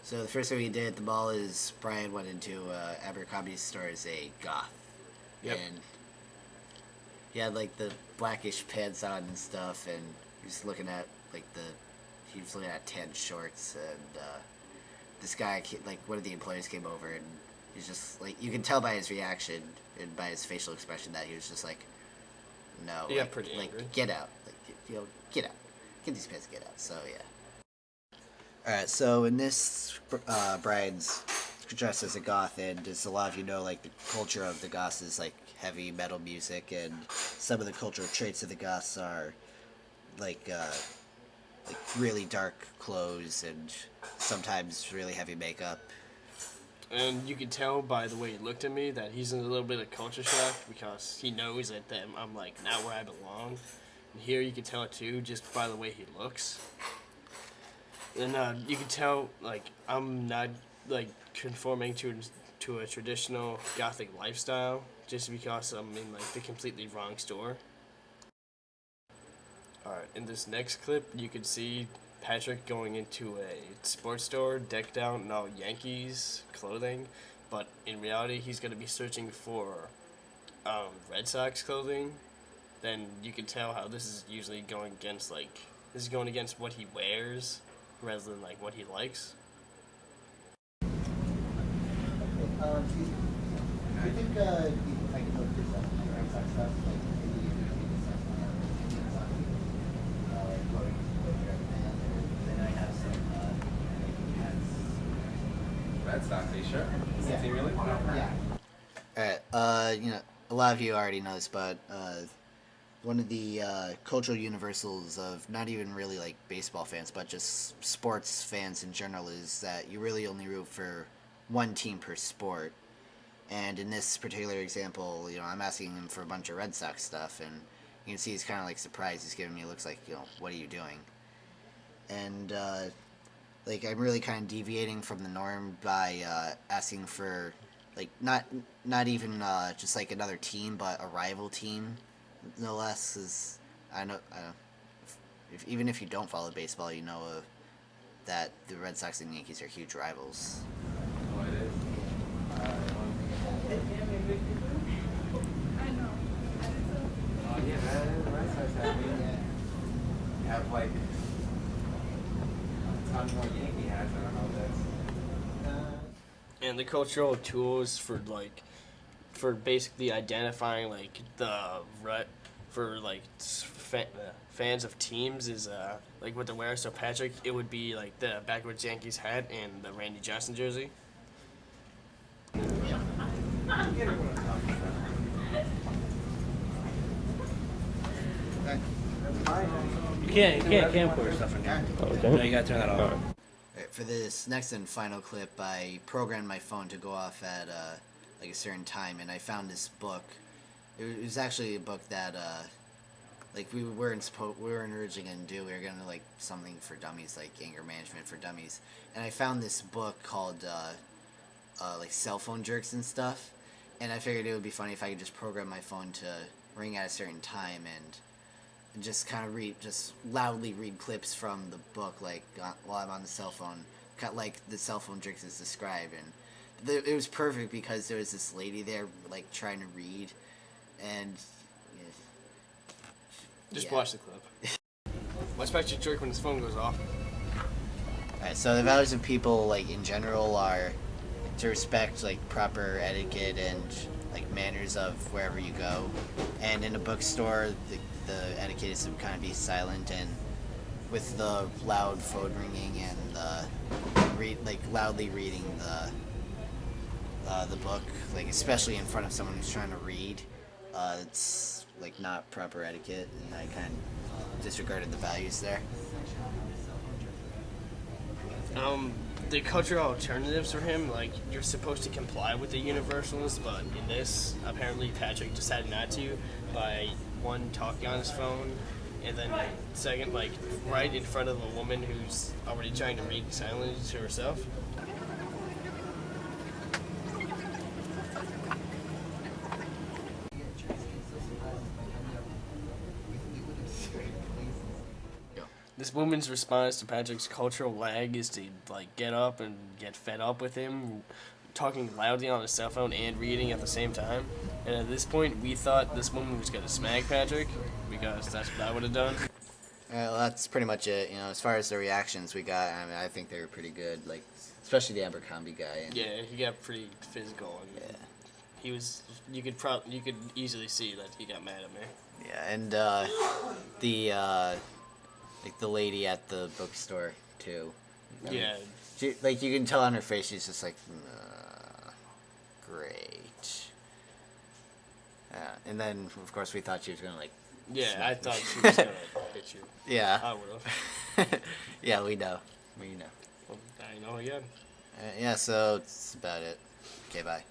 So the first thing we did at the mall is Brian went into Abercrombie store as a goth. Yep. And he had like the blackish pants on and stuff, and he was looking at he was looking at tan shorts, and this guy, like one of the employees, came over, and he's just like, you can tell by his reaction and by his facial expression that he was just like, no, Yeah, like, pretty angry. Get out, get out, get these pants, get out. So yeah. All right, so in this, Brian's dressed as a goth, and as a lot of you know, like the culture of the goths is like heavy metal music, and some of the cultural traits of the goths are like really dark clothes and sometimes really heavy makeup. And you can tell by the way he looked at me that he's in a little bit of culture shock because he knows that I'm like not where I belong. And here you can tell it too just by the way he looks. And you can tell like I'm not like conforming to a traditional gothic lifestyle just because I'm in like the completely wrong store. Alright, in this next clip you can see Patrick going into a sports store decked out in all Yankees clothing, but in reality he's going to be searching for Red Sox clothing. Then you can tell how this is usually going against what he wears rather than like what he likes. Do you think I can look this up, like Red Sox stuff, like maybe you can make this up on like going to the band, or then I have some hats. Red Sox, are you sure? Is Yeah. he really? Yeah. All right. A lot of you already know this, but one of the cultural universals of not even really like baseball fans, but just sports fans in general, is that you really only root for one team per sport. And in this particular example, I'm asking him for a bunch of Red Sox stuff, and you can see he's kind of like surprised. He's giving me looks like, what are you doing? And like I'm really kind of deviating from the norm by asking for like not even just like another team, but a rival team, no less. Cause I know even if you don't follow baseball, that the Red Sox and Yankees are huge rivals. Oh, it is. Oh yeah, man. The Red Sox have like a ton more Yankee hats. I don't know if that's. And the cultural tools for basically identifying like fans of teams is like what they wear. So Patrick, it would be like the backwards Yankees hat and the Randy Johnson jersey. You can't camcorder stuff in here. Okay. No, you gotta turn that off. Alright, for this next and final clip, I programmed my phone to go off at like a certain time, and I found this book. It was actually a book that like we weren't originally gonna do. We were gonna like something for dummies, like anger management for dummies. And I found this book called like cell phone jerks and stuff. And I figured it would be funny if I could just program my phone to ring at a certain time and just kind of just loudly read clips from the book, like while I'm on the cell phone, like the cell phone jerks is described. And it was perfect because there was this lady there, like trying to read, and Just watch the clip. Watch Patrick jerk when his phone goes off. Alright, so the values of people, like in general, are to respect like proper etiquette and like manners of wherever you go. And in a bookstore, the etiquette is to kind of be silent, and with the loud phone ringing and the loudly reading the book, like especially in front of someone who's trying to read, it's like not proper etiquette, and I kind of disregarded the values there. The cultural alternatives for him, like you're supposed to comply with the universals, but in this, apparently Patrick decided not to by one, talking on his phone, and then second, like right in front of a woman who's already trying to read silently to herself. This woman's response to Patrick's cultural lag is to like get up and get fed up with him talking loudly on his cell phone and reading at the same time. And at this point, we thought this woman was gonna smack Patrick because that's what I would have done. Well, that's pretty much it. You know, as far as the reactions we got, I mean, I think they were pretty good. Like, especially the Abercrombie guy. And, Yeah, he got pretty physical. And Yeah. He was. You could easily see that he got mad at me. Yeah, and like the lady at the bookstore too. I mean, Yeah. she, like you can tell on her face, she's just like, great. And then of course we thought she was gonna like. Yeah, smack I me. thought she was gonna hit you. Yeah. I would have. Yeah, we know. We know. Well, I know again. Yeah, so that's about it. Okay, bye.